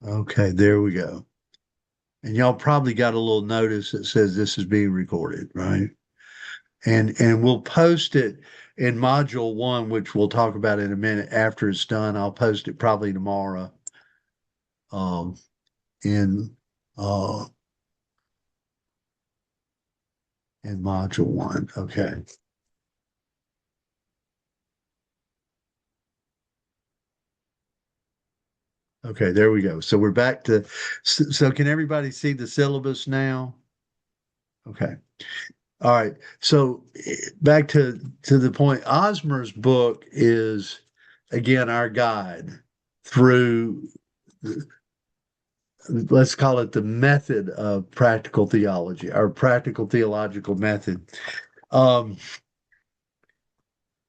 Okay, there we go. And y'all probably got a little notice that says this is being recorded, right? And we'll post it in module one, which we'll talk about in a minute after it's done. I'll post it probably tomorrow um, in uh, in module one. Okay. Okay, there we go. So we're back to, so can everybody see the syllabus now? Okay. All right. So back to the point, Osmer's book is again our guide through, let's call it the method of practical theology, our practical theological method. Um,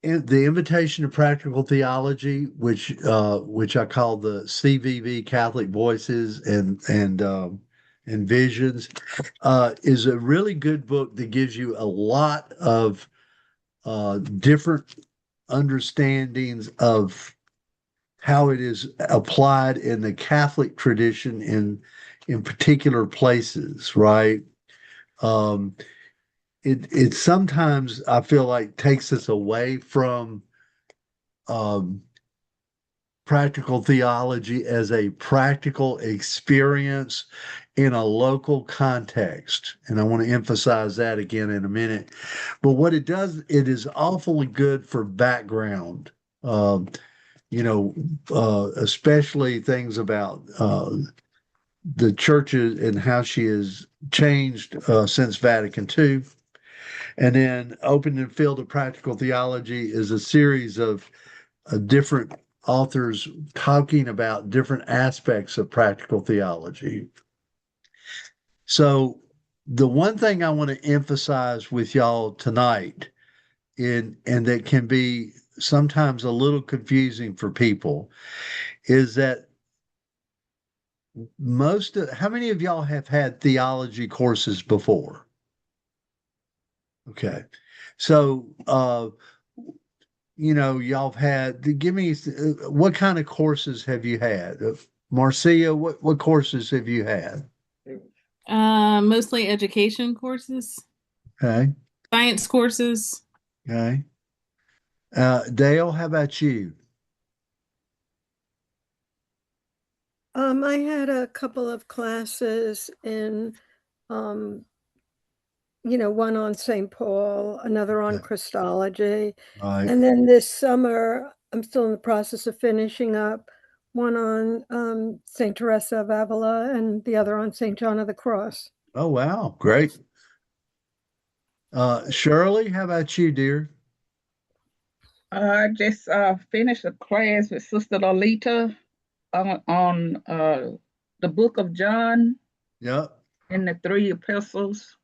the invitation to practical theology, which I call the CVV, Catholic Voices and Visions, is a really good book that gives you a lot of different understandings of how it is applied in the Catholic tradition in particular places, right? Um, it sometimes I feel like takes us away from um, practical theology as a practical experience in a local context. And I want to emphasize that again in a minute. But what it does, it is awfully good for background. Um, especially things about the churches and how she has changed since Vatican II. And then Open and Field of Practical Theology is a series of different authors talking about different aspects of practical theology. So, the one thing I want to emphasize with y'all tonight, and that can be sometimes a little confusing for people, is that how many of y'all have had theology courses before? Okay. So, y'all have had, give me, what kind of courses have you had? Marcia, what courses have you had? Mostly education courses, Okay. science courses. Okay. Dale, how about you? I had a couple of classes in, um, one on St. Paul, another on Okay. Christology. Right. And then this summer, I'm still in the process of finishing up one on St. Teresa of Avila and the other on St. John of the Cross. Oh, wow. Great. Shirley, how about you, dear? I just finished a class with Sister Lolita on the book of John Yep. and the three epistles.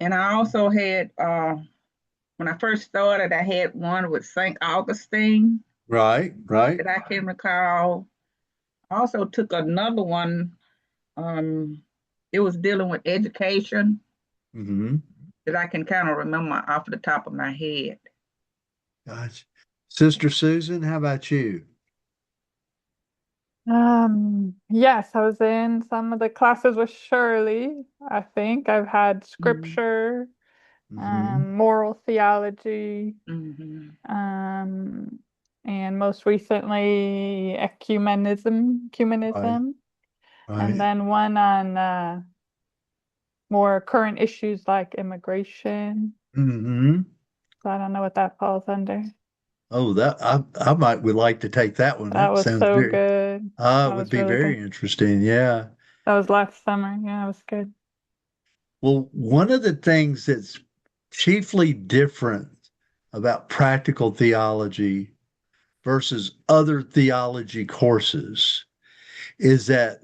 And I also had, when I first started, I had one with St. Augustine Right. Right. that I can recall. I also took another one, it was dealing with education Mm-hmm. that I can kind of remember off the top of my head. Gotcha. Sister Susan, how about you? Yes, I was in some of the classes with Shirley. I think I've had Mm-hmm. scripture, Mm-hmm. moral theology, Mm-hmm. um, and most recently Right. ecumenism, and Right. then one on more current issues like immigration. Mm-hmm. So I don't know what that falls under. Oh, that I might would like to take that one. That That was sounds so very, good. it That would was be really very good. interesting. Yeah. That was last summer. Yeah, it was good. Well, one of the things that's chiefly different about practical theology versus other theology courses is that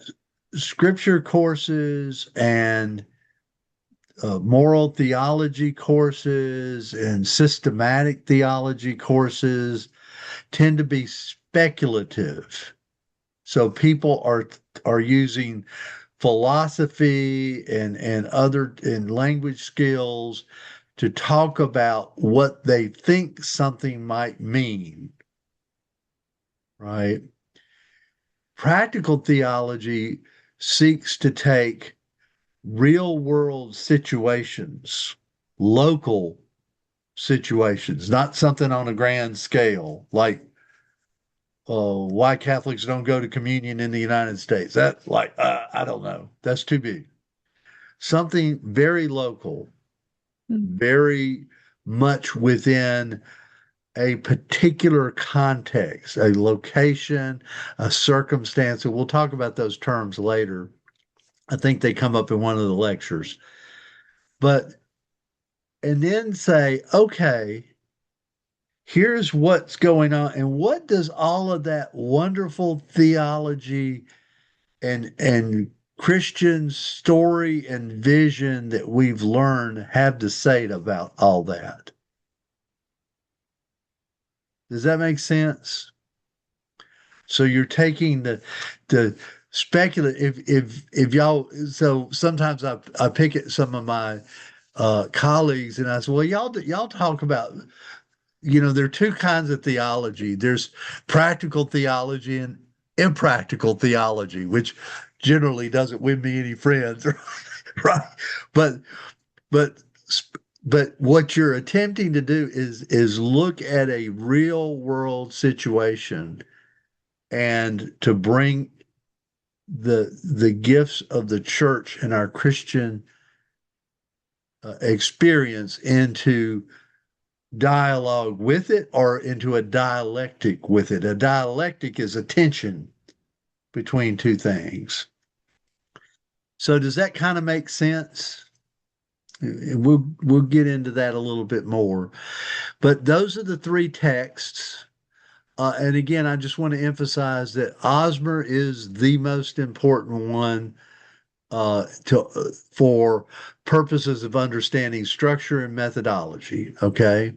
scripture courses and moral theology courses and systematic theology courses tend to be speculative. So people are using philosophy and other and language skills to talk about what they think something might mean, right? Practical theology seeks to take real world situations, local situations, not something on a grand scale, like why Catholics don't go to communion in the United States. That, like, I don't know. That's too big. Something very local, very much within a particular context, a location, a circumstance. And we'll talk about those terms later. I think they come up in one of the lectures. But, and then say, okay, here's what's going on. And what does all of that wonderful theology and Christian story and vision that we've learned have to say about all that? Does that make sense? So you're taking the speculative, if y'all, so sometimes I pick at some of my colleagues and I say, well, y'all talk about, there are two kinds of theology. There's practical theology and impractical theology, which generally doesn't win me any friends, right? But but but what you're attempting to do is look at a real world situation and to bring the gifts of the church and our Christian experience into dialogue with it or into a dialectic with it. A dialectic is a tension between two things. So does that kind of make sense? We'll get into that a little bit more. But those are the three texts. And again, I just want to emphasize that Osmer is the most important one for purposes of understanding structure and methodology. Okay.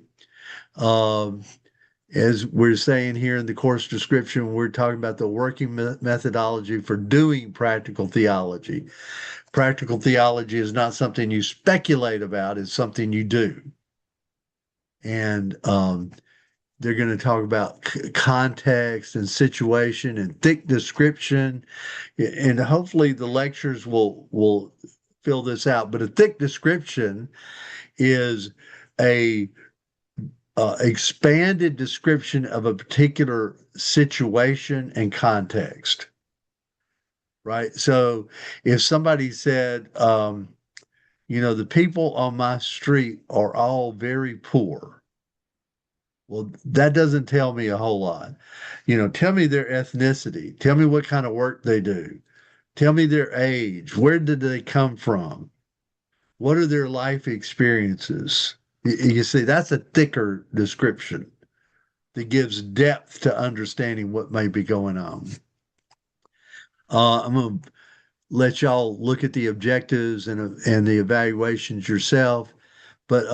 As we're saying here in the course description, we're talking about the working methodology for doing practical theology. Practical theology is not something you speculate about, it's something you do. And they're going to talk about context and situation and thick description. And hopefully the lectures will fill this out. But a thick description is a expanded description of a particular situation and context, right? So if somebody said, the people on my street are all very poor, well, that doesn't tell me a whole lot. Tell me their ethnicity, tell me what kind of work they do, tell me their age, where did they come from, what are their life experiences. You see, that's a thicker description that gives depth to understanding what may be going on. I'm going to let y'all look at the objectives and the evaluations yourself, but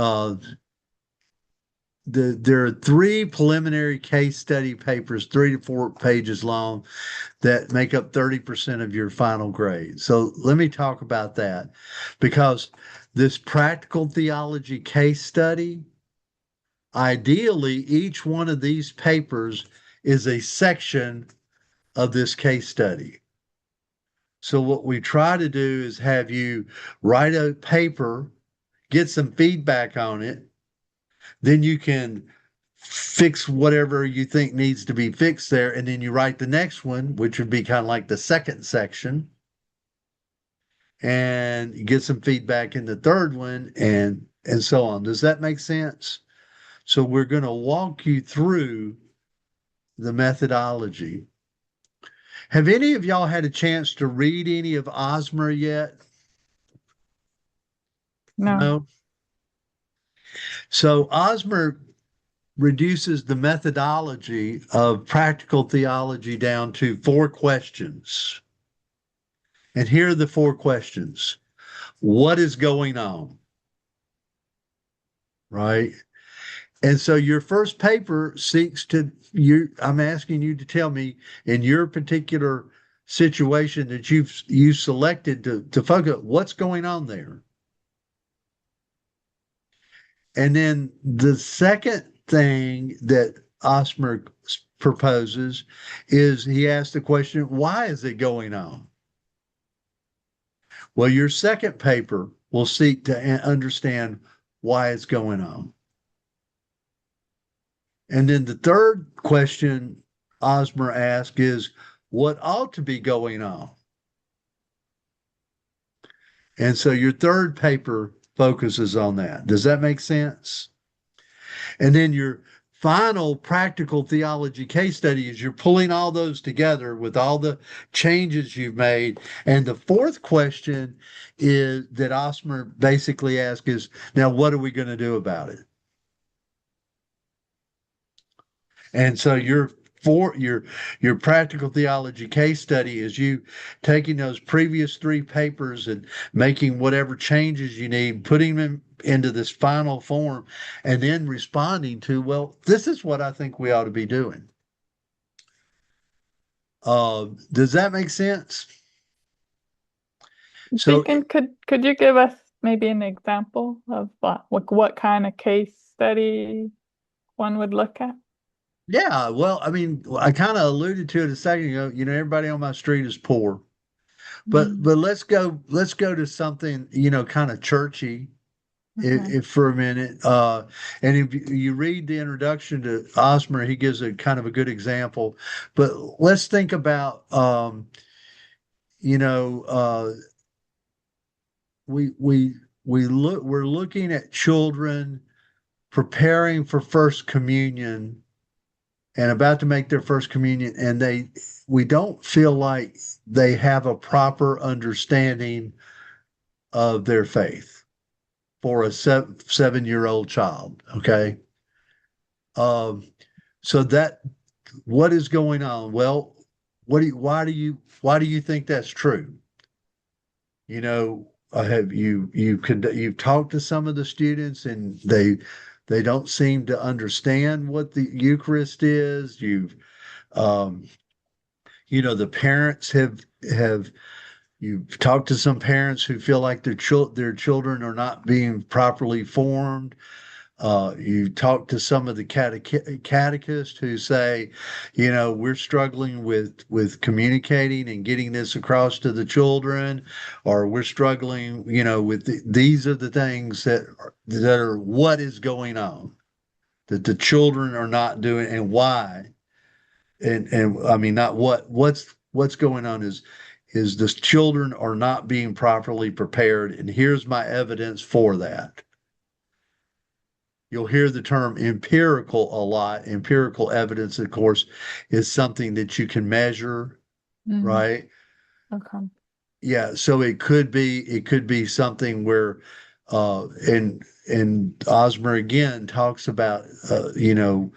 there are 3 preliminary case study papers, 3 to 4 pages long, that make up 30% of your final grade. So let me talk about that, because this practical theology case study, ideally, each one of these papers is a section of this case study. So what we try to do is have you write a paper, get some feedback on it, then you can fix whatever you think needs to be fixed there, and then you write the next one, which would be kind of like the second section, and you get some feedback in the third one, and so on. Does that make sense? So we're going to walk you through the methodology. Have any of y'all had a chance to read any of Osmer yet? No. So Osmer reduces the methodology of practical theology down to 4 questions. And here are the 4 questions. What is going on? Right? And so your first paper seeks to, I'm asking you to tell me in your particular situation that you've selected to focus, what's going on there? And then the second thing that Osmer proposes is he asks the question, why is it going on? Well, your second paper will seek to understand why it's going on. And then the third question Osmer asks is, what ought to be going on? And so your third paper focuses on that. Does that make sense? And then your final practical theology case study is you're pulling all those together with all the changes you've made. And the fourth question is that Osmer basically asks is, now what are we going to do about it? And so your practical theology case study is you taking those previous three papers and making whatever changes you need, putting them into this final form, and then responding to, well, this is what I think we ought to be doing. Does that make sense? So, Deacon, could you give us maybe an example of what kind of case study one would look at? yeah, well, I mean, I kind of alluded to it a second ago. You know, everybody on my street is poor, but let's go to something, you know, kind of churchy. If for a minute, and if you read the introduction to Osmer, he gives a kind of a good example. But let's think about, you know, we're looking at children preparing for First Communion and about to make their First Communion, and we don't feel like they have a proper understanding of their faith for a 7-year-old child. Okay. So that, what is going on? Well, why do you think that's true? You know, you've talked to some of the students and they don't seem to understand what the Eucharist is. You know, the parents you've talked to some parents who feel like their children are not being properly formed. You talk to some of the catechists who say, you know, we're struggling with communicating and getting this across to the children, or we're struggling, you know, with these are the things that are what is going on, that the children are not doing and why. And I mean, not what's going on is the children are not being properly prepared. And here's my evidence for that. You'll hear the term empirical a lot. Empirical evidence, of course, is something that you can measure, right? Okay. Yeah. So it could be something where, and Osmer again talks about, you know,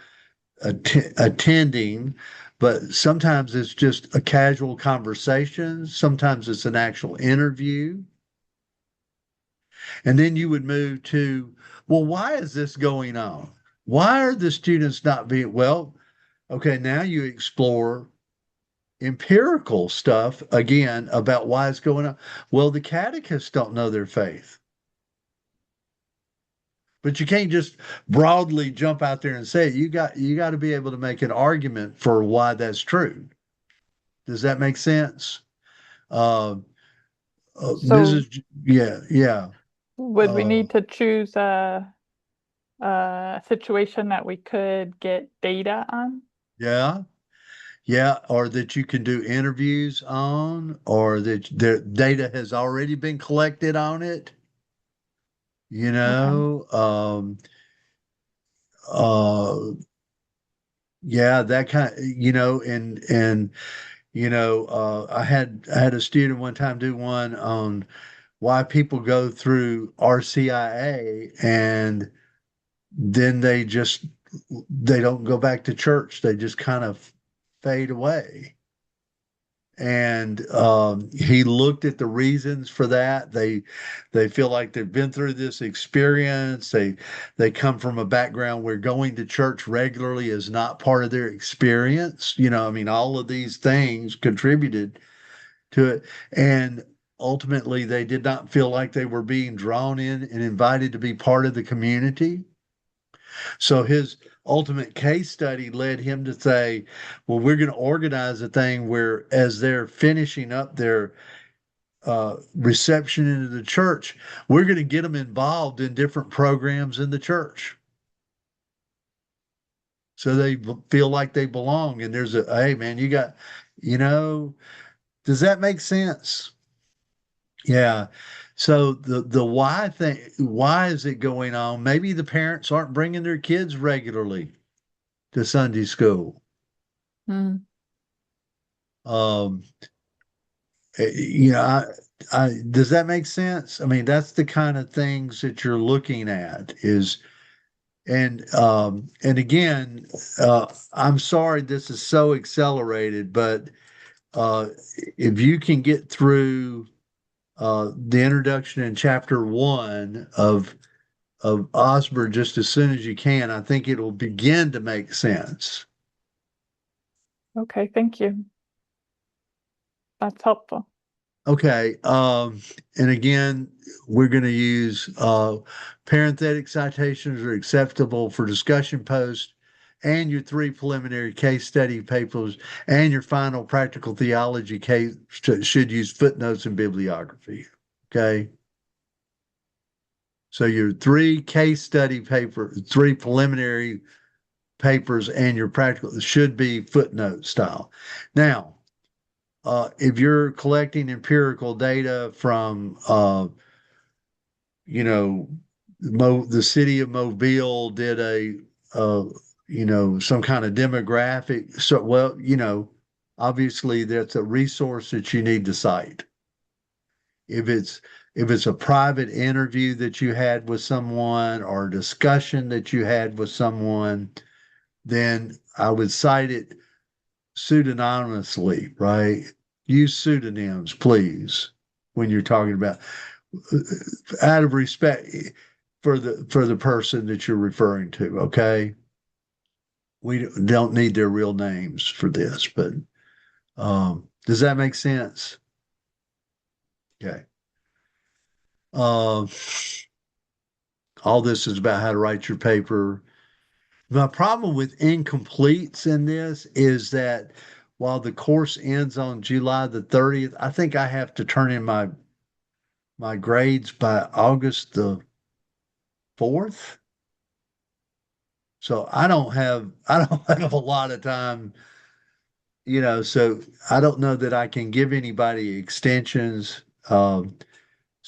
attending, but sometimes it's just a casual conversation. Sometimes it's an actual interview. And then you would move to, well, why is this going on? Why are the students not being, well, okay, now you explore empirical stuff again about why it's going on. Well, the catechists don't know their faith. But you can't just broadly jump out there and say it. You got to be able to make an argument for why that's true. Does that make sense? So yeah. would we need to choose a situation that we could get data on? Yeah, or that you can do interviews on, or that the data has already been collected on it. You know, yeah, that kind, you know, and you know, I had a student one time do one on why people go through RCIA and then they don't go back to church. They just kind of fade away. And he looked at the reasons for that. They feel like they've been through this experience. They come from a background where going to church regularly is not part of their experience. You know, I mean, all of these things contributed to it. And ultimately, they did not feel like they were being drawn in and invited to be part of the community. So ultimate case study led him to say, well, we're going to organize a thing where as they're finishing up their reception into the church, we're going to get them involved in different programs in the church. So they feel like they belong. And there's hey man, does that make sense? Yeah. So the why thing, why is it going on? Maybe the parents aren't bringing their kids regularly to Sunday school. Mm. Um, does that make sense? I mean, that's the kind of things that you're looking at and again, I'm sorry this is so accelerated, but if you can get through the introduction in chapter 1 of Osborne just as soon as you can, I think it'll begin to make sense. Okay, thank you. That's helpful. Okay, and again, we're going to use parenthetic citations are acceptable for discussion posts and your 3 preliminary case study papers and your final practical theology case should use footnotes and bibliography. Okay. So your 3 case study paper, 3 preliminary papers and your practical should be footnote style. Now, if you're collecting empirical data from, the city of Mobile did some kind of demographic. So, obviously that's a resource that you need to cite. If it's a private interview that you had with someone or a discussion that you had with someone, then I would cite it pseudonymously, right? Use pseudonyms, please, when you're talking about out of respect for the person that you're referring to, okay? We don't need their real names for this, but does that make sense? Okay. All this is about how to write your paper. My problem with incompletes in this is that while the course ends on July the 30th, I think I have to turn in my grades by August the 4th. So I don't have a lot of time, so I don't know that I can give anybody extensions. So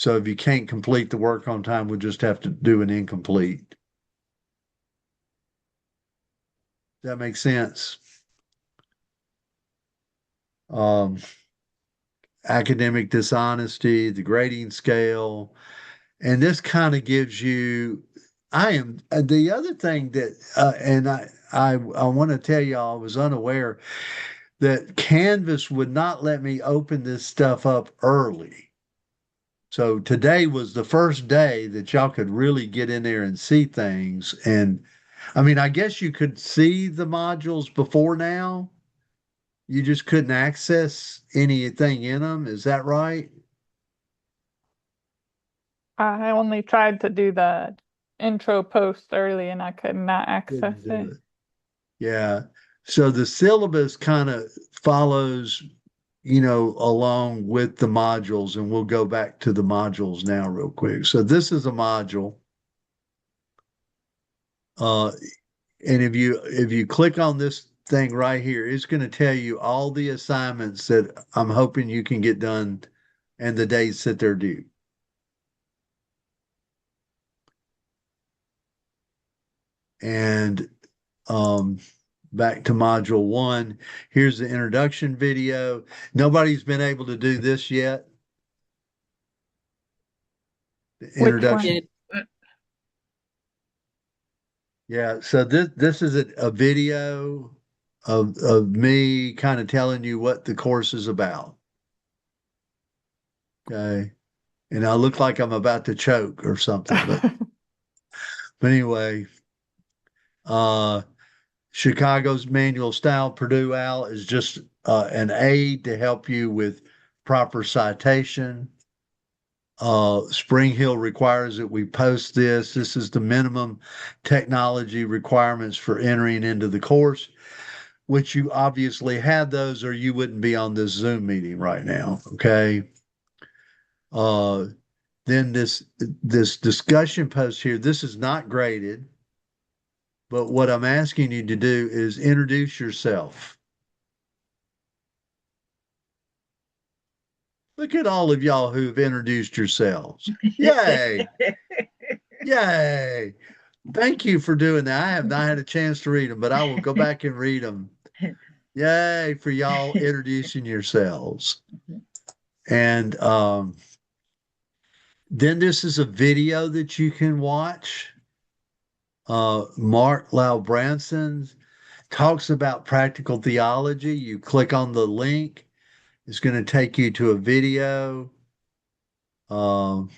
if you can't complete the work on time, we'll just have to do an incomplete. Does that make sense? Academic dishonesty, the grading scale, and this kind of gives you. The other thing that, and I want to tell y'all, I was unaware that Canvas would not let me open this stuff up early. So today was the first day that y'all could really get in there and see things. And I mean, I guess you could see the modules before now. You just couldn't access anything in them. Is that right? I only tried to do the intro post early and I could not access Couldn't do it. it. Yeah. So the syllabus kind of follows, along with the modules, and we'll go back to the modules now real quick. So this is a module. And if you click on this thing right here, it's going to tell you all the assignments that I'm hoping you can get done and the dates that they're due. And back to module 1, here's the introduction video. Nobody's been able to do this yet. The Which one? introduction. Yeah, so this is a video of me kind of telling you what the course is about. Okay. And I look like I'm about to choke or something, but anyway, Chicago's manual style, Purdue Owl is just an aid to help you with proper citation. Spring Hill requires that we post this. This is the minimum technology requirements for entering into the course, which you obviously have those, or you wouldn't be on this Zoom meeting right now. Okay. Then this discussion post here, this is not graded, but what I'm asking you to do is introduce yourself. Look at all of y'all who've introduced yourselves. Yay! Yay! Thank you for doing that. I have not had a chance to read them, but I will go back and read them. Yay for y'all introducing yourselves. And then this is a video that you can watch. Mark Lau Branson talks about practical theology. You click on the link. It's going to take you to a video. And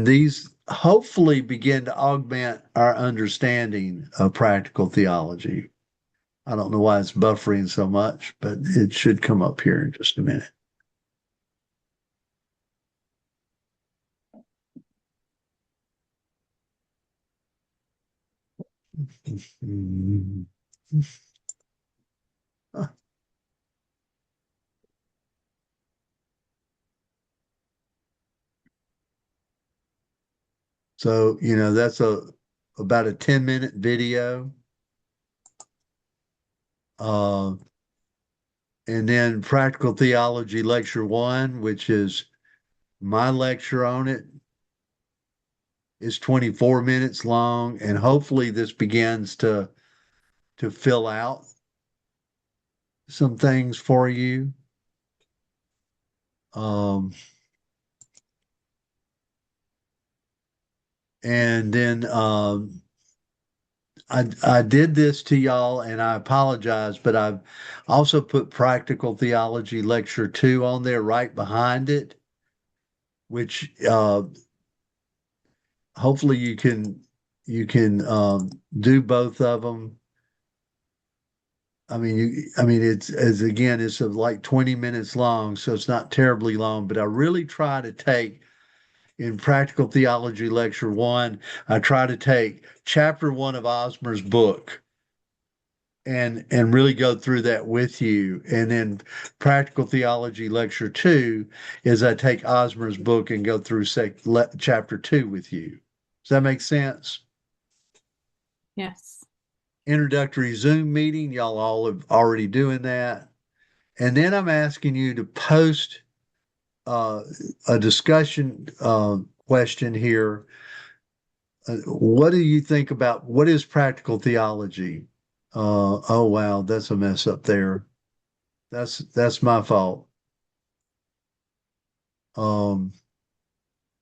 these hopefully begin to augment our understanding of practical theology. I don't know why it's buffering so much, but it should come up here in just a minute. So, that's about a 10-minute video. And then Practical Theology Lecture 1, which is my lecture on it, is 24 minutes long. And hopefully this begins to fill out some things for you. And then I did this to y'all, and I apologize, but I've also put Practical Theology Lecture 2 on there right behind it, which hopefully you can do both of them. I mean, it's like 20 minutes long, so it's not terribly long, but I really try to take in Practical Theology Lecture 1, I try to take chapter 1 of Osmer's book and really go through that with you. And then Practical Theology Lecture 2 is I take Osmer's book and go through chapter 2 with you. Does that make sense? Yes. Introductory Zoom meeting, y'all all are already doing that. And then I'm asking you to post a discussion question here. What do you think about what is practical theology? Oh wow, that's a mess up there. That's my fault. I'll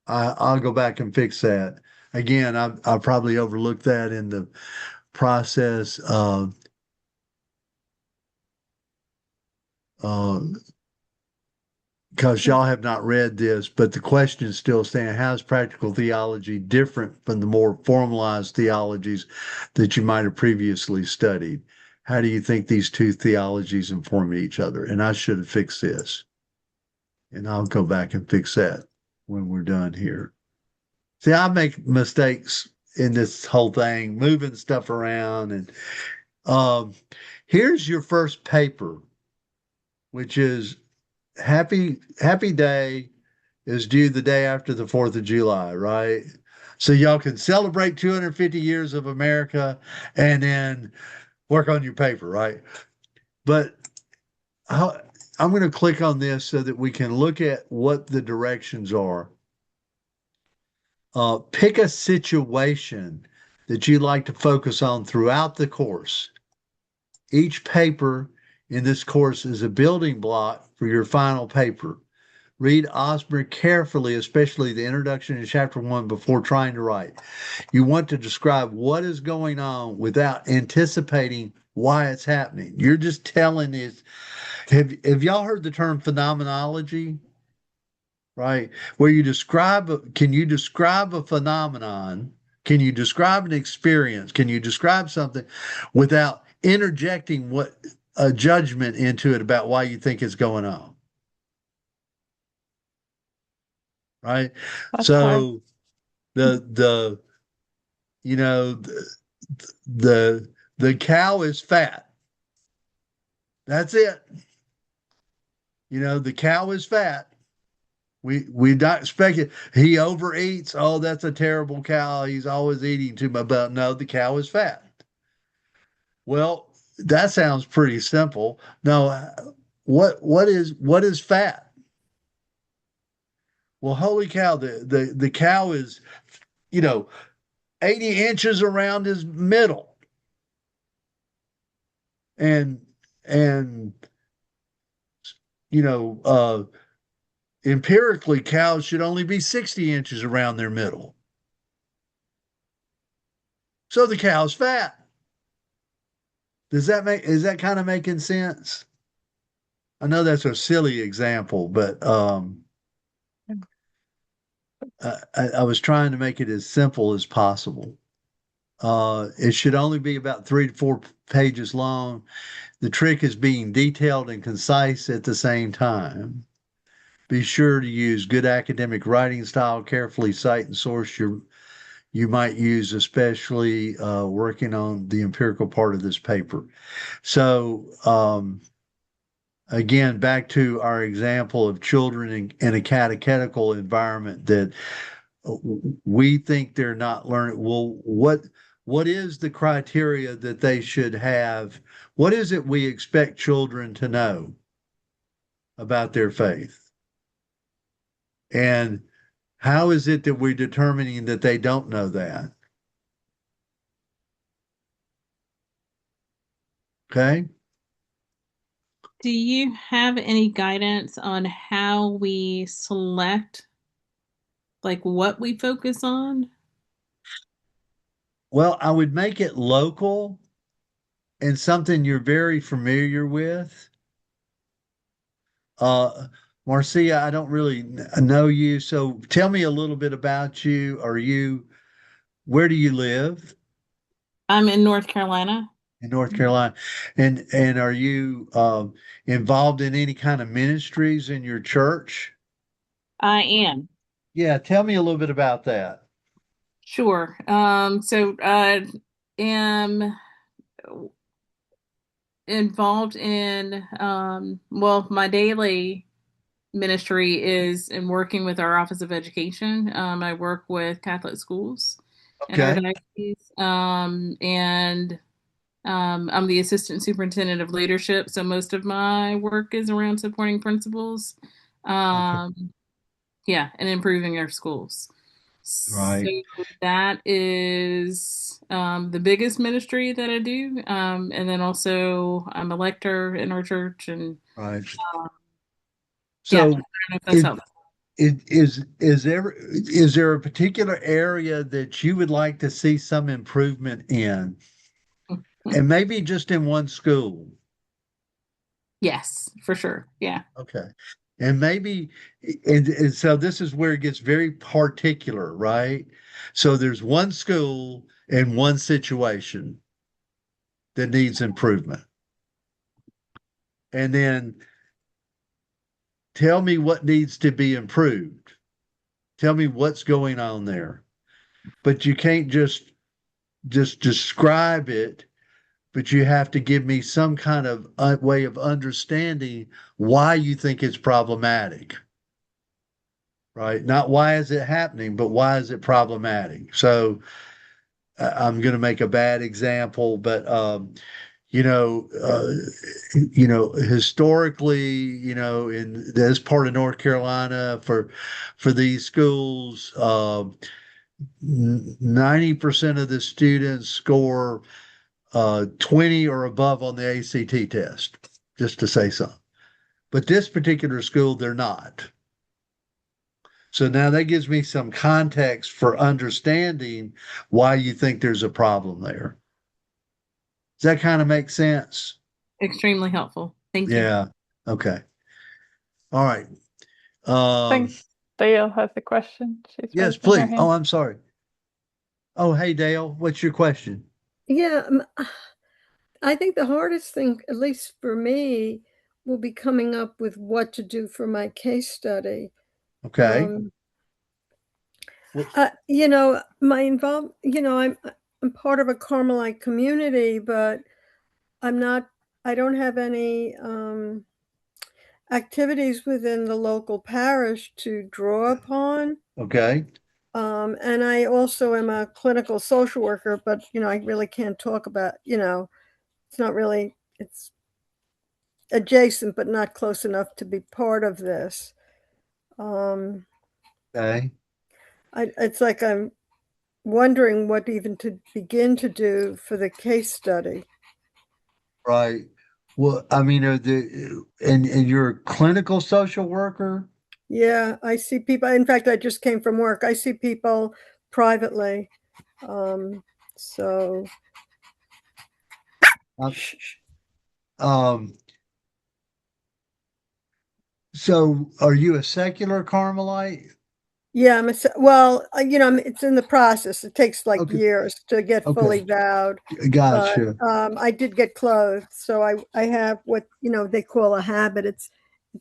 go back and fix that. Again, I probably overlooked that in the process of because y'all have not read this, but the question still stands: how is practical theology different from the more formalized theologies that you might have previously studied? How do you think these two theologies inform each other? And I should have fixed this. And I'll go back and fix that when we're done here. See, I make mistakes in this whole thing, moving stuff around. And here's your first paper, which is Happy Day is due the day after the 4th of July, right? So y'all can celebrate 250 years of America and then work on your paper, right? But I'm going to click on this so that we can look at what the directions are. Pick a situation that you'd like to focus on throughout the course. Each paper in this course is a building block for your final paper. Read Osmer carefully, especially the introduction in chapter 1 before trying to write. You want to describe what is going on without anticipating why it's happening. You're just telling it. Have y'all heard the term phenomenology? Right? Where you can you describe a phenomenon? Can you describe an experience? Can you describe something without interjecting a judgment into it about why you think it's going on? right? That's hard. So the you know the cow is fat. That's it. The cow is fat. We not expecting he overeats. Oh, that's a terrible cow. He's always eating too much. But no, the cow is fat. Well, that sounds pretty simple. No, what is fat? Well, holy cow, the cow is, you know, 80 inches around his middle. And and you know, empirically cows should only be 60 inches around their middle. So the cow's fat. Is that kind of making sense? I know that's a silly example, but I was trying to make it as simple as possible. It should only be about 3 to 4 pages long. The trick is being detailed and concise at the same time. Be sure to use good academic writing style, carefully cite and source you might use, especially working on the empirical part of this paper. So, again, back to our example of children in a catechetical environment that we think they're not learning. Well, what is the criteria that they should have? What is it we expect children to know about their faith? And how is it that we're determining that they don't know that? Okay. Do you have any guidance on how we select, like what we focus on? Well, I would make it local and something you're very familiar with. Uh, Marcia, I don't really know you, so tell me a little bit about you. Where do you live? I'm in North Carolina. In North Carolina. And are you involved in any kind of ministries in your church? I am. Yeah, tell me a little bit about that. Sure. So I am involved in, well, my daily ministry is in working with our Office of Education. I work with Catholic schools in our Okay. diocese, and I'm the assistant superintendent of leadership. So most of my work is around supporting principals, Okay. yeah, and improving our schools. So Right. that is the biggest ministry that I do. And then also I'm a lector in our church, and Right. um, yeah, I don't So know if that's it, helpful. is there a particular area that you would like to see some improvement in? And maybe just in one school. Yes, for sure. Yeah. Okay. And maybe, and so this is where it gets very particular, right? So there's one school and one situation that needs improvement. And then tell me what needs to be improved. Tell me what's going on there. But you can't just describe it, but you have to give me some kind of way of understanding why you think it's problematic. Right? Not why is it happening, but why is it problematic? So I'm going to make a bad example, but you know, historically, in this part of North Carolina, for these schools, 90% of the students score 20 or above on the ACT test, just to say something. But this particular school, they're not. So now that gives me some context for understanding why you think there's a problem there. Does that kind of make sense? Extremely helpful. Thank you. Yeah. Okay. All right. I think Dale has a question. She's Yes, raising her please. Oh, hand. I'm sorry. Oh, hey, Dale, what's your question? Yeah, I think the hardest thing, at least for me, will be coming up with what to do for my case study. Okay. Um, Well, My I'm part of a Carmelite community, but I'm not, I don't have any activities within the local parish to draw upon. okay. And I also am a clinical social worker, but I really can't talk about, it's not really, it's adjacent, but not close enough to be part of this. Um, Okay. it's like I'm wondering what even to begin to do for the case study. Right. Well, I mean, and you're a clinical social worker? Yeah, I see people. In fact, I just came from work. I see people privately. Um, so, Uh, Um, so are you a secular Carmelite? yeah, well, it's in the process. It takes like Okay. years to get fully Okay. vowed, but Gotcha. I did get clothed. So I have what they call a habit. It's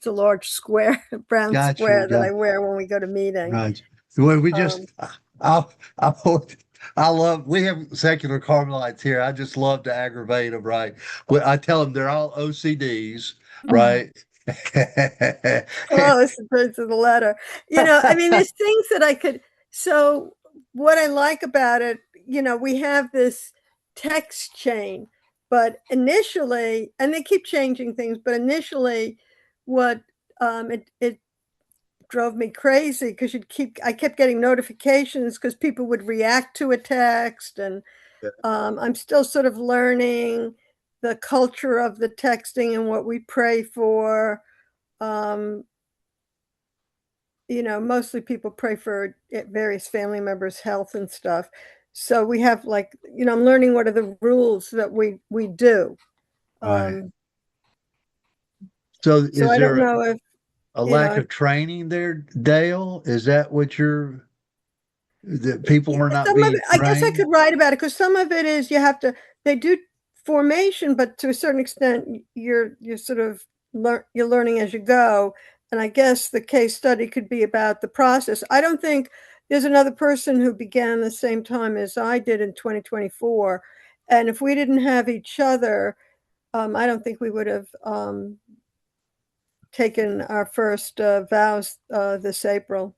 a large square, brown Gotcha. square that I wear when we go to meeting. Right. Well, we Um, just, I, I, I love, we have secular Carmelites here. I just love to aggravate them, right? Well, I tell them they're all OCDs, right? Close to the letter. I mean, there's things that I could. So, what I like about it, we have this text chain, but initially, and they keep changing things, but initially, what it drove me crazy because I kept getting notifications because people would react to a text, and I'm still sort of learning the culture of the texting and what we pray for. Um, mostly people pray for various family members' health and stuff. So we have like, I'm learning what are the rules that we do. Right. Um, So so is I don't there know if, a you lack know, of training there, Dale? Is that that people are not some of being it, I guess I trained? could write about it because some of it is they do formation, but to a certain extent, you're sort of you're learning as you go. And I guess the case study could be about the process. I don't think there's another person who began the same time as I did in 2024. And if we didn't have each other, I don't think we would have taken our first vows this April.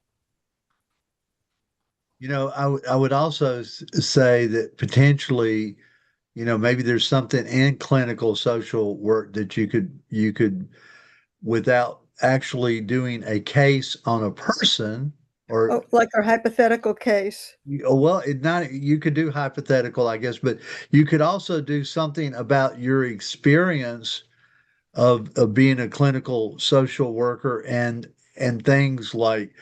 I would also say that potentially, maybe there's something in clinical social work that you could without actually doing a case on a person or Oh, like our hypothetical case. well, it not you could do hypothetical, I guess, but you could also do something about your experience of being a clinical social worker and things like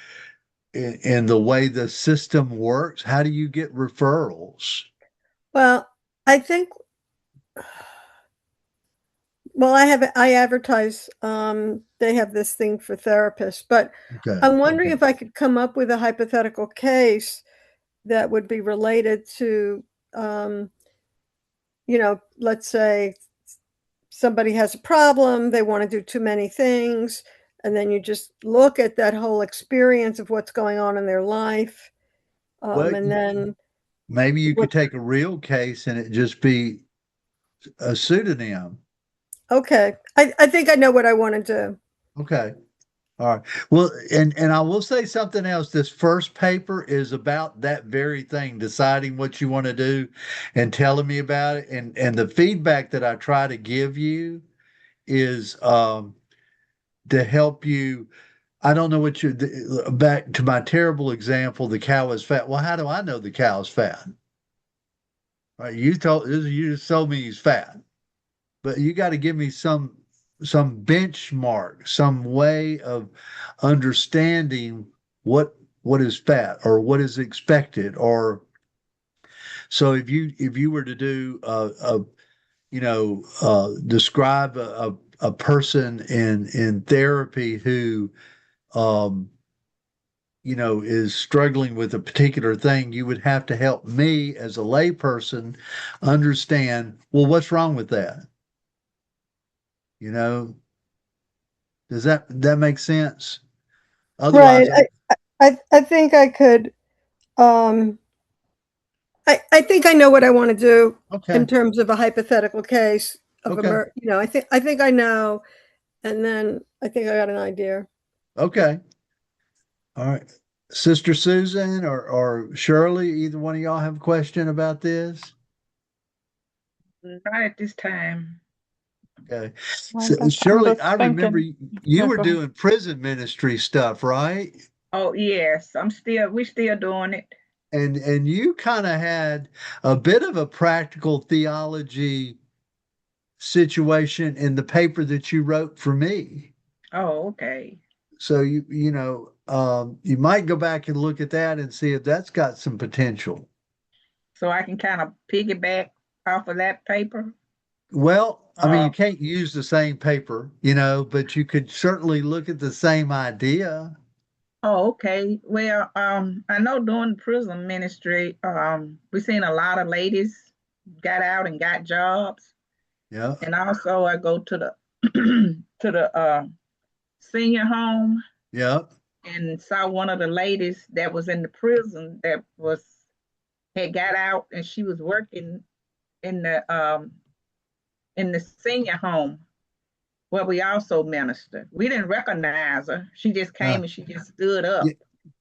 in the way the system works. How do you get referrals? Well, I think, well, I advertise, they have this thing for therapists, but Okay. I'm wondering if I could come up with a hypothetical case that would be related to, um, let's say somebody has a problem, they want to do too many things, and then you just look at that whole experience of what's going on in their life, Well, and then maybe you what, could take a real case and it just be a pseudonym. okay, I think I know what I want to do. Okay. All right. Well, and I will say something else. This first paper is about that very thing, deciding what you want to do and telling me about it. And the feedback that I try to give you is to help you. I don't know what back to my terrible example, the cow is fat. Well, how do I know the cow is fat? Right? You just told me he's fat, but you got to give me some benchmark, some way of understanding what is fat or what is expected. Or so if you were to do describe a person in therapy who um is struggling with a particular thing, you would have to help me as a layperson understand, well, what's wrong with that? You know, does that make sense? Right. Otherwise, I think I could. Um, I think I know what I want to do Okay. in terms of a hypothetical case of Okay. I think I know, and then I think I got an idea. Okay. All right. Sister Susan or Shirley, either one of y'all have a question about this? Not at this time. Okay. I So, guess I'm Shirley, just I remember thinking. you Yeah, were go ahead. doing prison ministry stuff, right? Oh yes, we're still doing it. And you kind of had a bit of a practical theology situation in the paper that you wrote for me. Oh, okay. So you might go back and look at that and see if that's got some potential. So I can kind of piggyback off of that paper. Well, I mean, you Uh, can't use the same paper, but you could certainly look at the same idea. oh, okay. Well, I know during prison ministry, we seen a lot of ladies got out and got jobs, Yeah, and also I go to the to the senior home yeah, and saw one of the ladies that was in the prison that was had got out, and she was working in the senior home where we also ministered. We didn't recognize her. She just uh, came and she just stood up. yeah.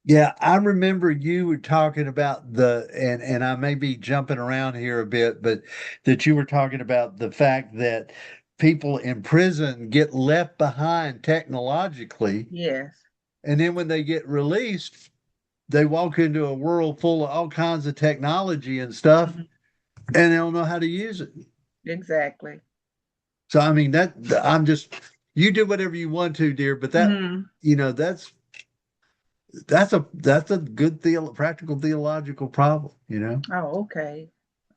Yeah, I remember you were talking about and I may be jumping around here a bit, but that you were talking about the fact that people in prison get left behind technologically, Yes. and then when they get released, they walk into a world full of all kinds of technology and stuff, Mhm. and they don't know how to use it. Exactly. So I mean you do whatever you want to, dear, but Hmm. you know, that's a good practical theological problem. Oh, okay.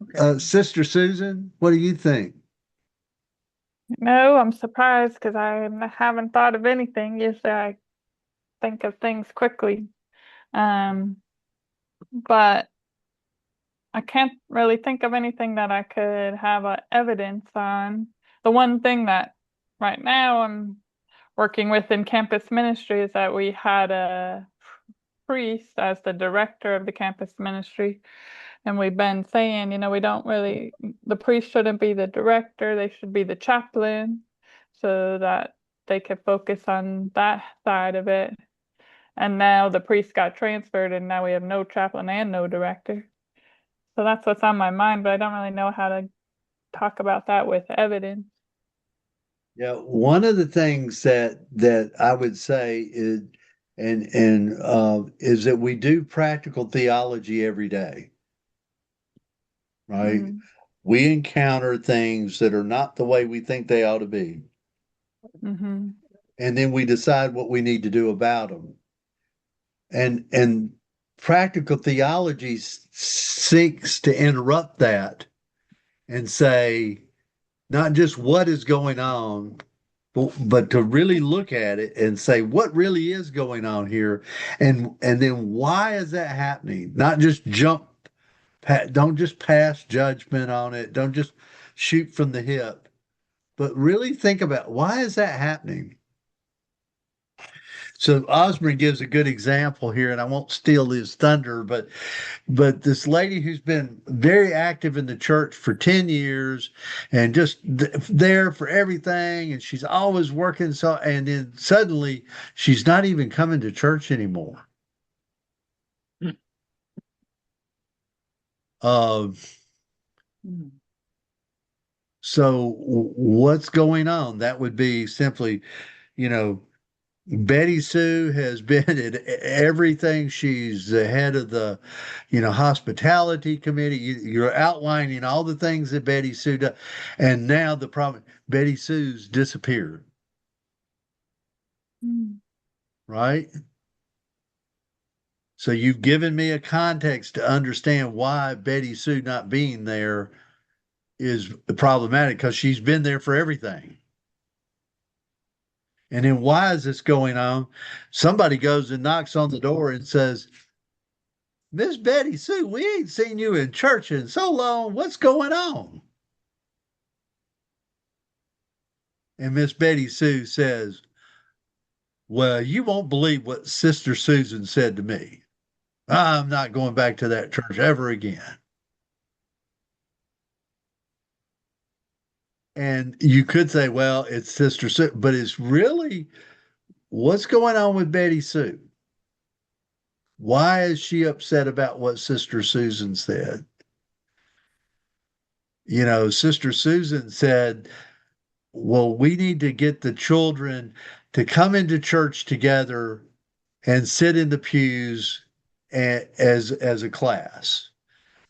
Okay. Sister Susan, what do you think? No, I'm surprised because haven't thought of anything. Usually I think of things quickly. Um, but I can't really think of anything that I could have evidence on. The one thing that right now I'm working with in campus ministry is that we had a priest as the director of the campus ministry. And we've been saying, we don't really, the priest shouldn't be the director, they should be the chaplain so that they could focus on that side of it. And now the priest got transferred, and now we have no chaplain and no director. So that's what's on my mind, but I don't really know how to talk about that with evidence. Yeah, one of the things that I would say is that we do practical theology every day, right? Mm, We encounter things that are not the way we think they ought to be, mm-hmm. and then we decide what we need to do about them. And practical theology seeks to interrupt that and say not just what is going on, but to really look at it and say what really is going on here, and then why is that happening? Not just don't just pass judgment on it. Don't just shoot from the hip, but really think about why is that happening. So Osborne gives a good example here, and I won't steal his thunder, but this lady who's been very active in the church for 10 years and just there for everything, and she's always working, and then suddenly she's not even coming to church anymore. Uh, Mhm. so what's going on? That would be simply, you know, Betty Sue has been at everything. She's the head of the, hospitality committee. You're outlining all the things that Betty Sue does. And now the problem, Betty Sue's disappeared, Mm. right? So you've given me a context to understand why Betty Sue not being there is problematic because she's been there for everything. And then why is this going on? Somebody goes and knocks on the door and says, Miss Betty Sue, we ain't seen you in church in so long. What's going on? And Miss Betty Sue says, well, you won't believe what Sister Susan said to me. I'm not going back to that church ever again. And you could say, well, it's Sister Sue, but it's really what's going on with Betty Sue? Why is she upset about what Sister Susan said? You know, Sister Susan said, well, we need to get the children to come into church together and sit in the pews as a class.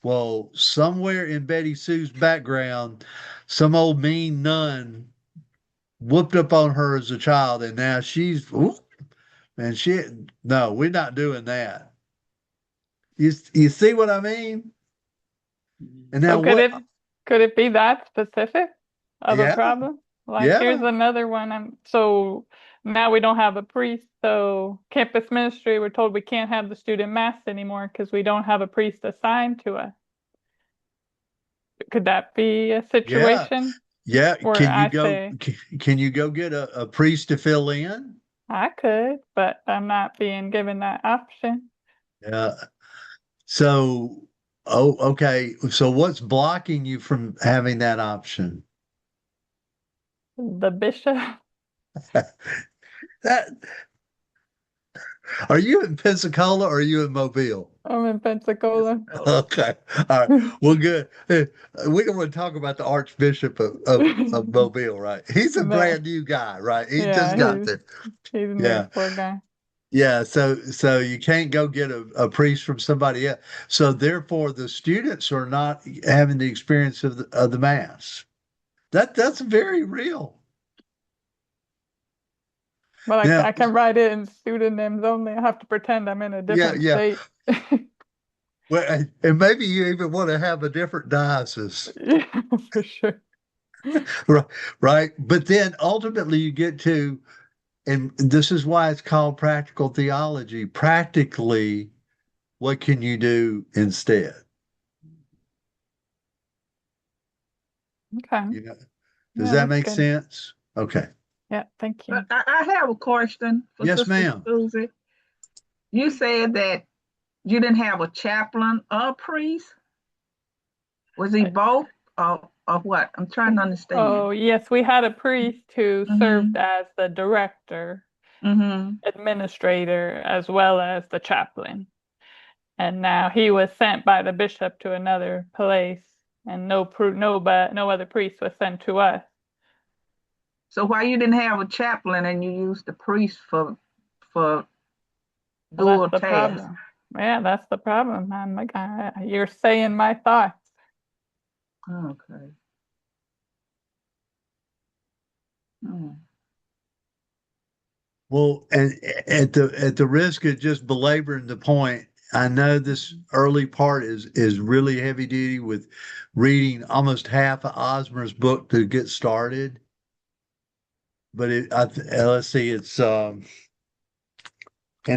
Well, somewhere in Betty Sue's background, some old mean nun whooped up on her as a child, and now she's, ooh, and she, no, we're not doing that. You see what I mean? And now So could what? it be that specific of a Yeah, problem? Like here's yeah, another one. So now we don't have a priest. So campus ministry, we're told we can't have the student mass anymore because we don't have a priest assigned to us. Could that be a yeah, situation yeah. where Can you I go? say Can you go get a priest to fill in? I could, but I'm not being given that option? Yeah. So, oh, okay. So what's blocking you from having that option? The bishop. That are you in Pensacola or are you in Mobile? I'm in Pensacola. Okay. All right. Well, good. We don't want to talk about the Archbishop of Mobile, right? He's a No, brand new guy, right? He just yeah, got there. he's new, Yeah. poor guy. Yeah. So you can't go get a priest from somebody else. So therefore the students are not having the experience of the mass. That's very real. But Now, I can write it in student names only. I have to pretend I'm in a yeah, different yeah. state. Well, and maybe you even want to have a different diocese, Yeah, for sure. right? Right. But then ultimately you get to, and this is why it's called practical theology. Practically, what can you do instead? Okay. You know, does Yeah, that that's make good. sense? Okay. Yeah, thank But you. I have a question for Yes, Sister ma'am. Susie. You said that you didn't have a chaplain or a priest. Was he both or what? I'm trying to understand. Oh, yes, we had a priest who served Mm-hmm. as the director, Mm-hmm. administrator, as well as the chaplain. And now he was sent by the bishop to another place, and no other priest was sent to us. So why you didn't have a chaplain and you used the priest for Well, dual that's the tasks? problem. Yeah, that's the problem. I'm like, you're saying my thoughts. Okay. Mm. Well, and at the risk of just belaboring the point, I know this early part is really heavy duty with reading almost half of Osmer's book to get started. But let's see, it's and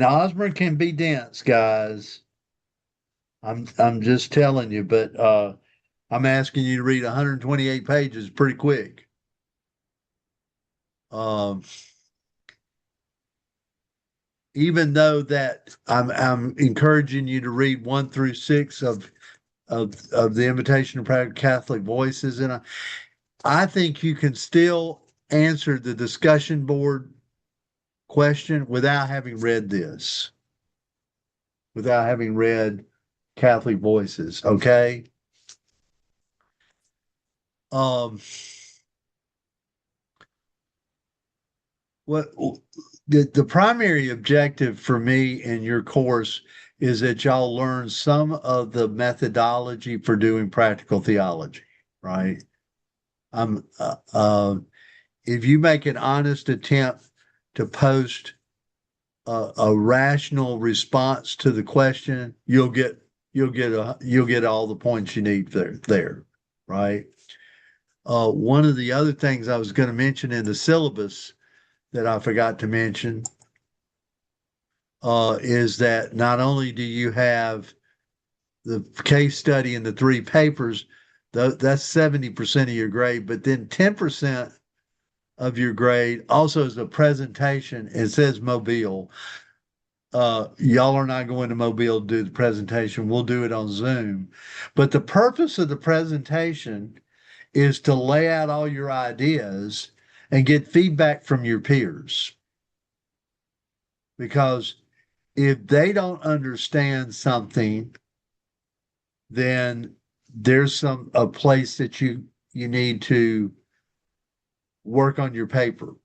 Osmer can be dense, guys. I'm just telling you, but I'm asking you to read 128 pages pretty quick. Um, even though that I'm encouraging you to read 1 through 6 of the Invitation to Practical Catholic Voices, and I think you can still answer the discussion board question without having read this, without having read Catholic Voices. Okay. Um, what the primary objective for me in your course is that y'all learn some of the methodology for doing practical theology, right? Um, uh, uh, if you make an honest attempt to post a rational response to the question, you'll get all the points you need there, right? One of the other things I was going to mention in the syllabus that I forgot to mention is that not only do you have the case study and the 3 papers, that's 70% of your grade, but then 10% of your grade also is a presentation. It says Mobile y'all are not going to Mobile to do the presentation. We'll do it on Zoom. But the purpose of the presentation is to lay out all your ideas and get feedback from your peers. Because if they don't understand something, then there's a place that you need to work on your paper.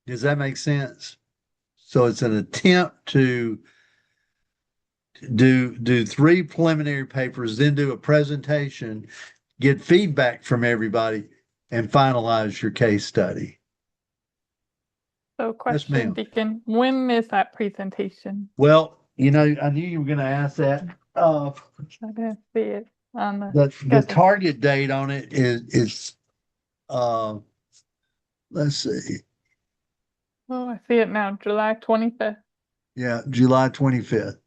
Does that make sense? So it's an attempt to do three preliminary papers, then do a presentation, get feedback from everybody, and finalize your case study. So Yes, question, ma'am. Deacon, when is that presentation? Well, I knew you were going to ask that. I didn't see it on the The schedule. target date on it is let's see. Oh, I see it now, July 25th. Yeah, July 25th.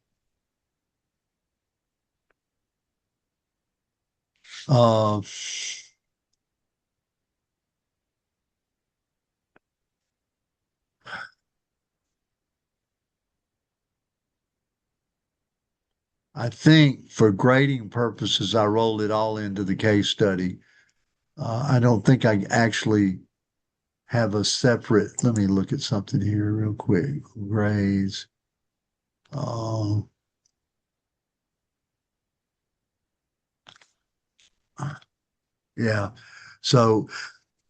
Uh, I think for grading purposes, I rolled it all into the case study. I don't think I actually have a separate. Let me look at something here real quick. Grades. Uh, yeah. So,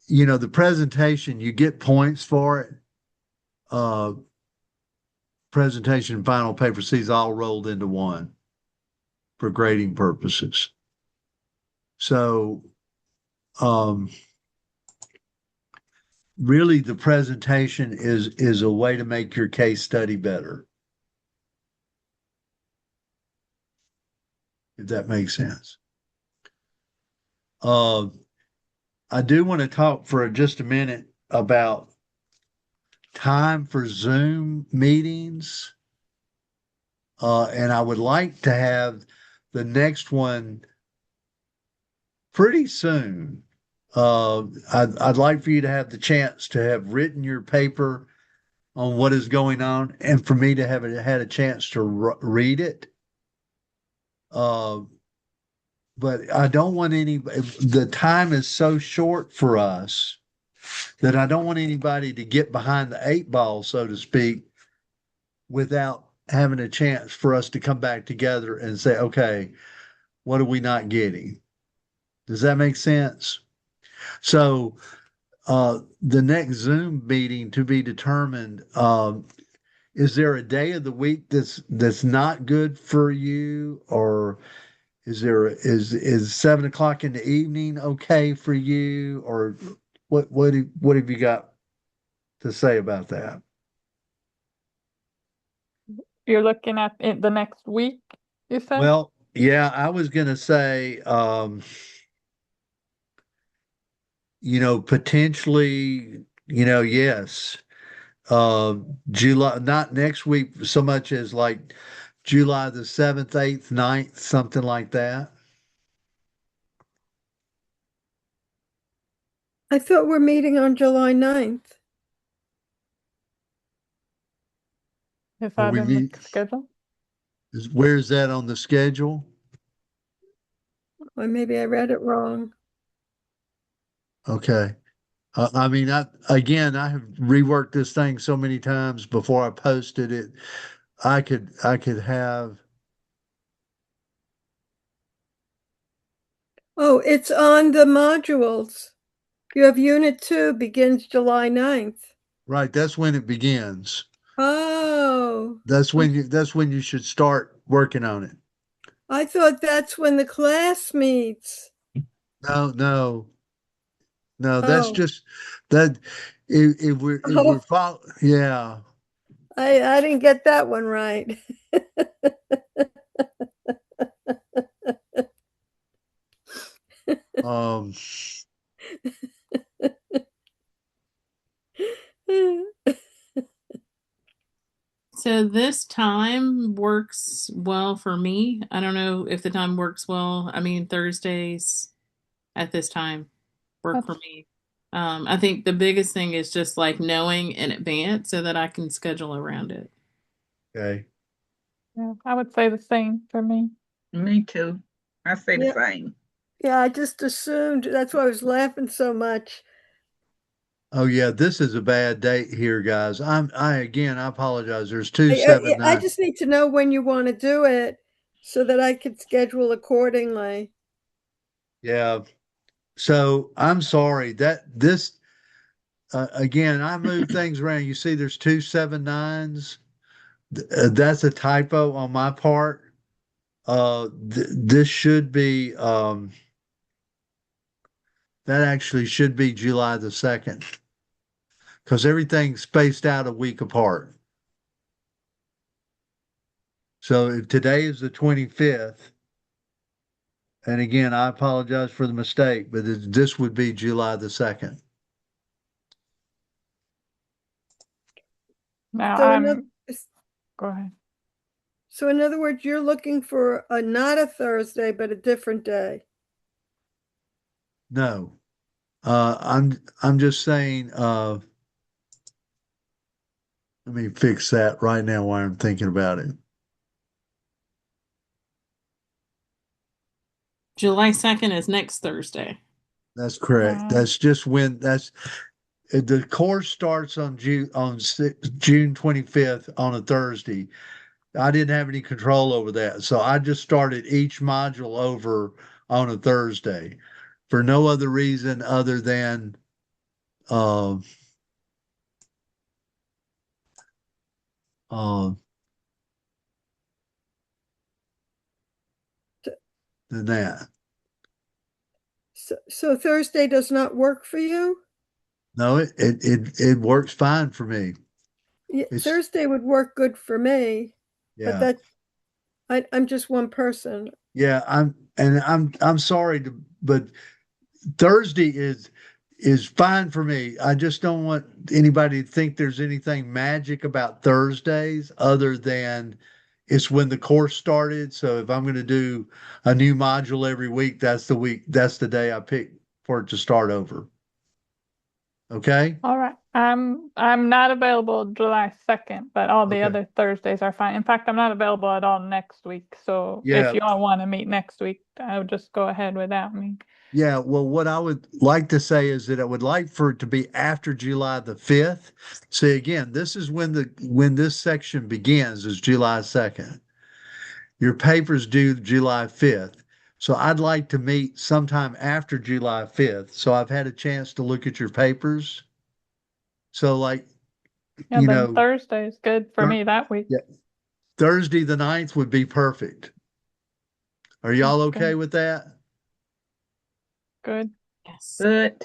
the presentation, you get points for it. Presentation and final paper C's all rolled into one for grading purposes. So, really the presentation is a way to make your case study better. If that makes sense. I do want to talk for just a minute about time for Zoom meetings. And I would like to have the next one pretty soon. I'd like for you to have the chance to have written your paper on what is going on and for me to have had a chance to read it. But I don't want the time is so short for us that I don't want anybody to get behind the eight ball, so to speak, without having a chance for us to come back together and say, okay, what are we not getting? Does that make sense? So the next Zoom meeting to be determined, is there a day of the week that's not good for you, or is 7 o'clock in the evening okay for you, or what have you got to say about that? You're looking at it the next week, you said? Well, yeah, I was gonna say, potentially, yes. July, not next week so much as like July the 7th, 8th, 9th, something like that. I thought we're meeting on July 9th. Is Are that we in the schedule? Where is that on the schedule? Or maybe I read it wrong. Okay. I mean, I have reworked this thing so many times before I posted it. I could have. Oh, it's on the modules. You have Unit 2 begins July 9th. Right, that's when it begins. Oh, That's when you should start working on it. I thought that's when the class meets. No, that's Oh, just that if we're yeah. I didn't get that one right. Um So this time works well for me. I don't know if the time works well. I mean, Thursdays at this time work for me. I think the biggest thing is just like knowing in advance so that I can schedule around it. Okay. Yeah, I would say the same for me. Me too. I say the Yeah. same. Yeah, I just assumed that's why I was laughing so much. Oh yeah, this is a bad date here, guys. I again, I apologize. There's two I, seven I nine. just need to know when you want to do it so that I could schedule accordingly. Yeah. So I'm sorry that this again, I moved things around. You see, there's 2 7 9s. That's a typo on my part. This should be that actually should be July the 2nd because everything's spaced out a week apart. So if today is the 25th, and again, I apologize for the mistake, but this would be July the 2nd. Now So in go ahead. so in other words, you're looking for not a Thursday, but a different day. No, I'm just saying. Let me fix that right now while I'm thinking about it. July 2nd is next Thursday. That's correct. That's just when the course starts on June 25th on a Thursday. I didn't have any control over that, so I just started each module over on a Thursday for no other reason other than uh, uh, than that. So Thursday does not work for you? No, it works fine for me. Yeah, It's Thursday would work good for me, but yeah. I'm just one person. Yeah, I'm sorry but Thursday is fine for me. I just don't want anybody to think there's anything magic about Thursdays other than it's when the course started. So if I'm going to do a new module every week, that's the day I pick for it to start over. Okay? All right. I'm not available July 2nd, but all the Okay. other Thursdays are fine. In fact, I'm not available at all next week. So if Yeah. you all want to meet next week, I would just go ahead without me. Yeah, well, what I would like to say is that I would like for it to be after July the 5th. See, again, this is when this section begins is July 2nd. Your paper's due July 5th. So I'd like to meet sometime after July 5th. So I've had a chance to look at your papers. So like, Yeah, you then know, Thursday is good for me that week. yeah, Thursday the 9th would be perfect. Are y'all That's okay good. with that? Good. Yes. Good.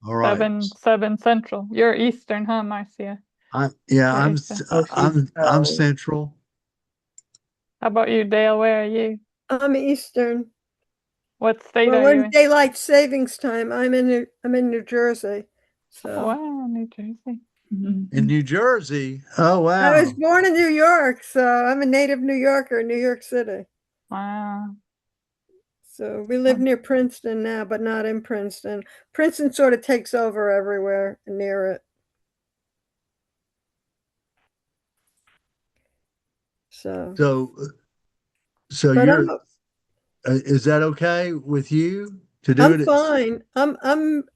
All right. 7 Central. You're Eastern, huh, Marcia? Yeah, You're Eastern. I'm central. How about you, Dale? Where are you? I'm Eastern. What state Well, are we're you in in? daylight savings time. I'm in New Jersey. So Wow, New Jersey. In New Jersey. Oh I was wow. born in New York, so I'm a native New Yorker in New York City. Wow. So we live near Princeton now, but not in Princeton. Princeton sort of takes over everywhere near it. So, So so but you're is that okay with you to do I'm it at fine.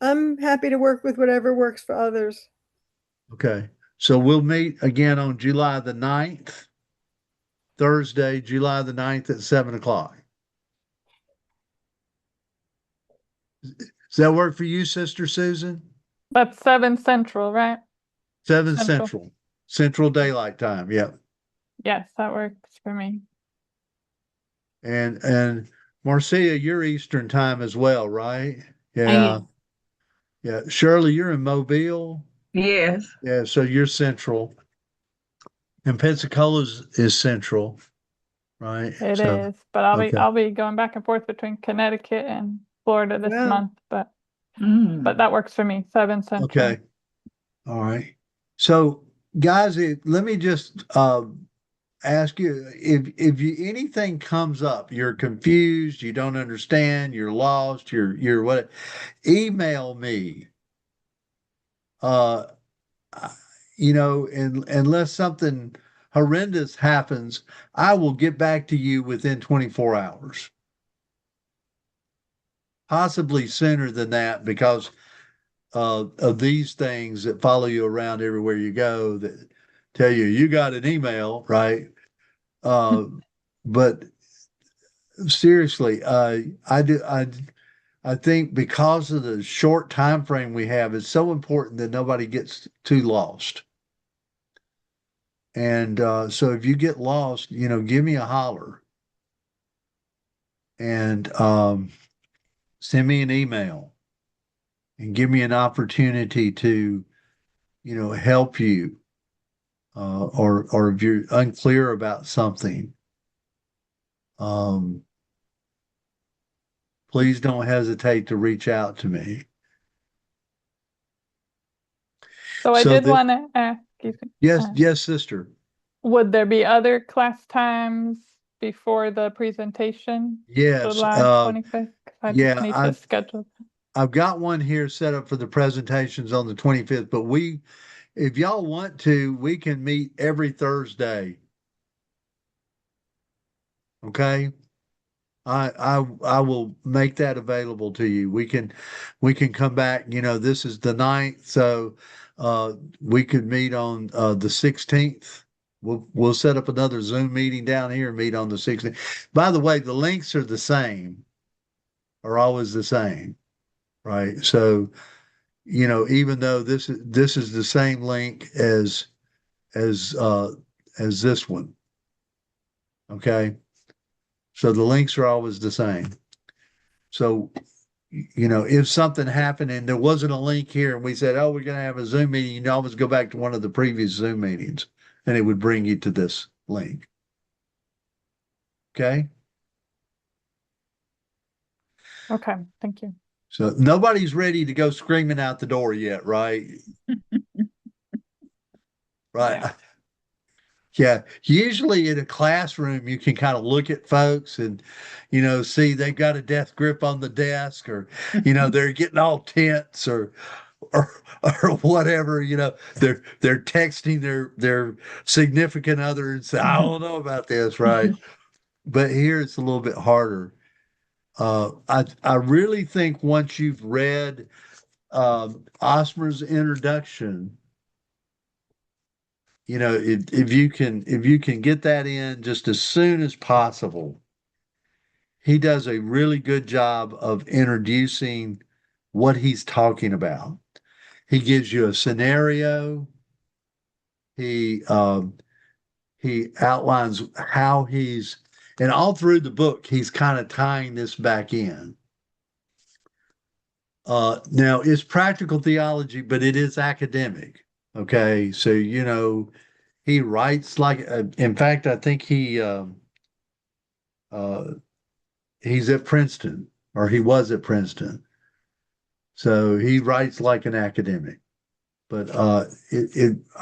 I'm happy to work with whatever works for others. okay. So we'll meet again on July the 9th, Thursday, July the 9th at 7 o'clock. Does that work for you, Sister Susan? That's 7 Central, right? 7 Central. Central, Central Daylight Time. Yep. Yes, that works for me. And Marcia, you're Eastern time as well, right? I Yeah. am. Yeah. Shirley, you're in Mobile. Yes. Yeah. So you're Central. And Pensacola is Central, right? It So, is, but okay. I'll be going back and forth between Connecticut and Florida this Wow. month, but Mm. that works for me. 7 Central. Okay. All right. So, guys, let me just ask you if anything comes up, you're confused, you don't understand, you're lost, you're what, email me. Uh, you know, unless something horrendous happens, I will get back to you within 24 hours. Possibly sooner than that, because of these things that follow you around everywhere you go that tell you you got an email, right? But seriously, I think because of the short time frame we have, it's so important that nobody gets too lost. And so if you get lost, give me a holler and send me an email and give me an opportunity to, help you. Or if you're unclear about something, um, please don't hesitate to reach out to me. So I did want to ask you, yes, sister. Would there be other class times before the presentation? Yes. July 25th? I just need to schedule. I've got one here set up for the presentations on the 25th, but if y'all want to, we can meet every Thursday. Okay. I will make that available to you. We can come back. This is the 9th, so we could meet on the 16th. We'll set up another Zoom meeting down here and meet on the 16th. By the way, the links are the same, are always the same, right? So, even though this is the same link as this one, okay? So the links are always the same. So, if something happened and there wasn't a link here and we said, oh, we're going to have a Zoom meeting, you can always go back to one of the previous Zoom meetings and it would bring you to this link. Okay? Okay, thank you. So nobody's ready to go screaming out the door yet, right? Right. Yeah. Yeah, usually in a classroom, you can kind of look at folks and, see they've got a death grip on the desk, or, they're getting all tense, or whatever. They're texting their significant other and say, I don't know about this, right? But here it's a little bit harder. I really think once you've read Osmer's introduction, if you can get that in just as soon as possible, he does a really good job of introducing what he's talking about. He gives you a scenario. He outlines how and all through the book, he's kind of tying this back in. Now it's practical theology, but it is academic. Okay, so he writes like. In fact, I think he's at Princeton, or he was at Princeton, so he writes like an academic. But I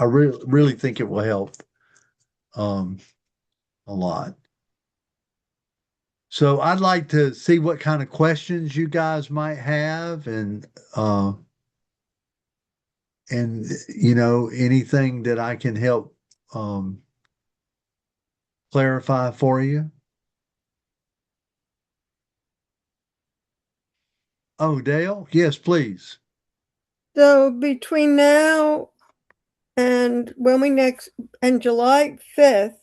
really think it will help a lot. So I'd like to see what kind of questions you guys might have, and anything that I can help clarify for you. Oh, Dale, yes, please. So between now and when we next, and July 5th,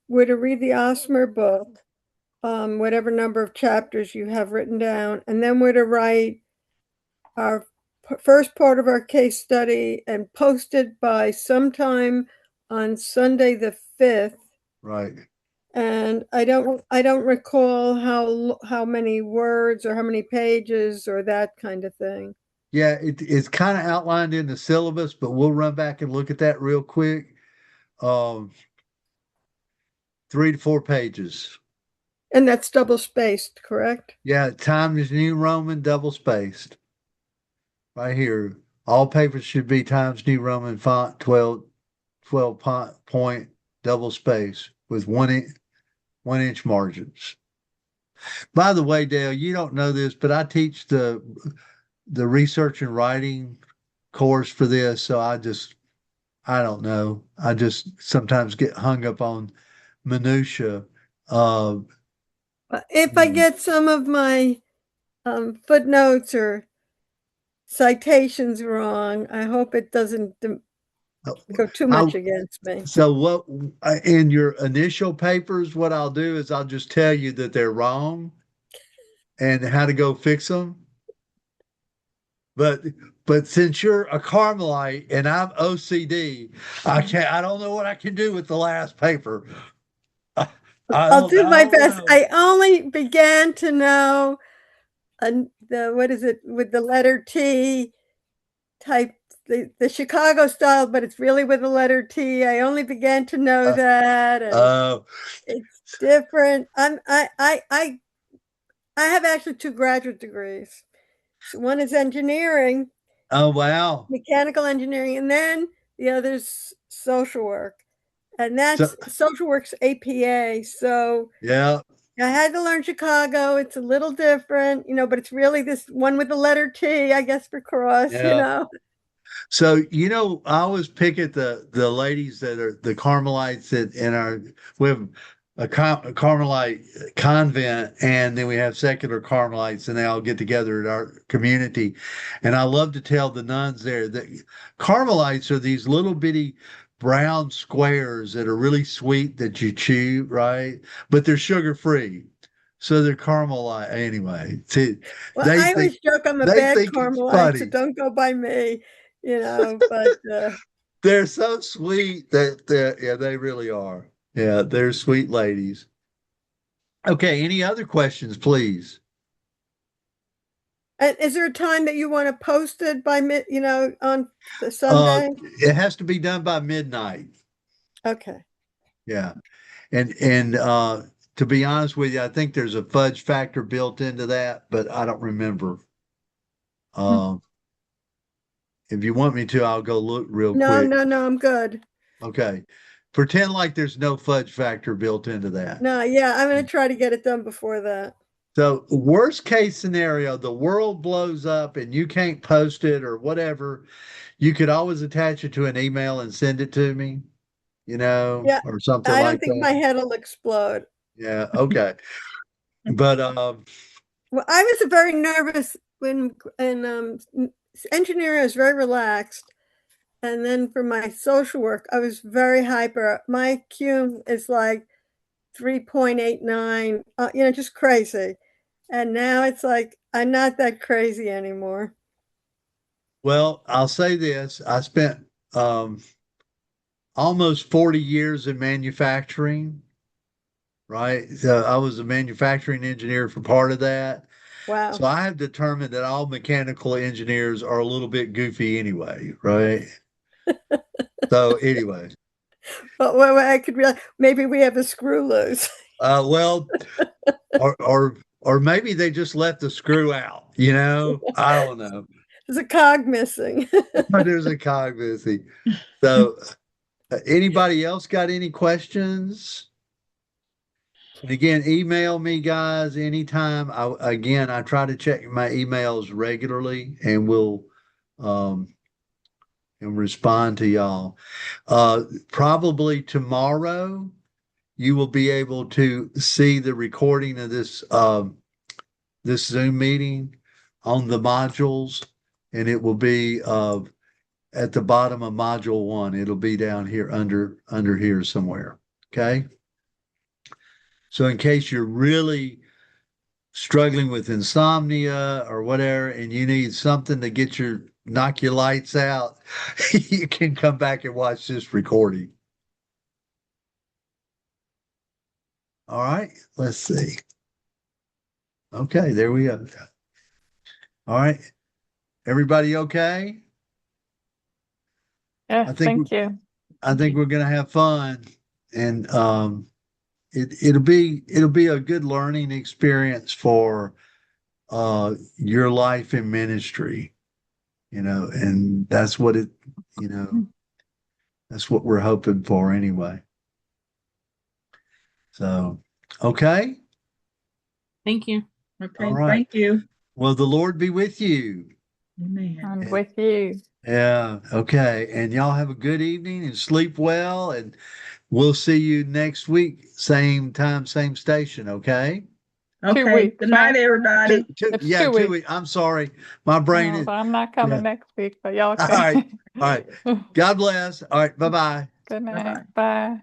we're to read the Osmer book, whatever number of chapters you have written down, and then we're to write our first part of our case study and post it by sometime on Sunday the 5th. Right. And I don't recall how many words or how many pages or that kind of thing. Yeah, it's kind of outlined in the syllabus, but we'll run back and look at that real quick. 3 to 4 pages. And that's double spaced, correct? Yeah, Times New Roman, double spaced. Right here. All papers should be Times New Roman font, 12 point, double space with 1 inch margins. By the way, Dale, you don't know this, but I teach the research and writing course for this, so I just I don't know. I just sometimes get hung up on minutia. Uh, If I get some of my footnotes or citations wrong, I hope it doesn't go too I, much against me. so what in your initial papers, what I'll do is I'll just tell you that they're wrong and how to go fix them. But since you're a Carmelite and I'm OCD, I don't know what I can do with the last paper. I I'll do my don't best. know. I only began to know what is it with the letter T type, the Chicago style, but it's really with the letter T. I only began to know that, and it's different. I have actually 2 graduate degrees. So one is engineering, Oh wow. mechanical engineering, and then the other's social work. And So that's social work's APA. So yeah, I had to learn Chicago. It's a little different, but it's really this one with the letter T, I guess, for cross. yeah. So I always pick at the ladies that are the Carmelites that in our we have a Carmelite convent, and then we have secular Carmelites, and they all get together at our community. And I love to tell the nuns there that Carmelites are these little bitty brown squares that are really sweet that you chew, right? But they're sugar free. So they're Carmelite anyway. See, Well, they I think always joke I'm a they bad think it's Carmelite, so funny. don't go by me, but They're so sweet that yeah, they really are. Yeah, they're sweet ladies. Okay, any other questions, please? and is there a time that you want to post it by on the Uh, Sunday? it has to be done by midnight. Okay. Yeah. And to be honest with you, I think there's a fudge factor built into that, but I don't remember. Um, if you want me to, I'll go look real No, quick. no, no, I'm good. Okay. Pretend like there's no fudge factor built into that. No, yeah, I'm going to try to get it done before that. So, worst case scenario, the world blows up and you can't post it or whatever. You could always attach it to an email and send it to me, Yeah, or something I don't like think my that. head will explode. Yeah, okay. But Well, I was very nervous when and engineering I was very relaxed. And then for my social work, I was very hyper. My Q is like 3.89, just crazy. And now it's like I'm not that crazy anymore. well, I'll say this. I spent almost 40 years in manufacturing, right? So I was a manufacturing engineer for part of that. So Wow. I have determined that all mechanical engineers are a little bit goofy anyway, right? So anyway, But I could realize maybe we have a screw loose. well, or maybe they just left the screw out, I don't know. There's a cog missing. There's a cog missing. So anybody else got any questions? And again, email me, guys, anytime. I try to check my emails regularly and will um and respond to y'all. Probably tomorrow you will be able to see the recording of this Zoom meeting on the modules, and it will be at the bottom of module 1. It'll be down here under here somewhere. Okay. So in case you're really struggling with insomnia or whatever, and you need something to knock your lights out, you can come back and watch this recording. All right, let's see. Okay, there we go. All right, everybody okay? Yes, I think thank you. I think we're gonna have fun, and it'll be a good learning experience for your life in ministry, and that's what that's what we're hoping for anyway. So, okay. Thank you. Okay, All right. thank you. Well, the Lord be with you. Amen. And with you. Yeah. Okay. And y'all have a good evening and sleep well. And we'll see you next week, same time, same station. Okay. 2 Okay. weeks, Good night, right? everybody. It's Yeah, 2 2 weeks. weeks. I'm sorry. My brain Oh, is, so I'm not yeah. coming next week, but y'all All right. can. All right. God bless. All right. Bye bye. Good Bye bye. night. Bye.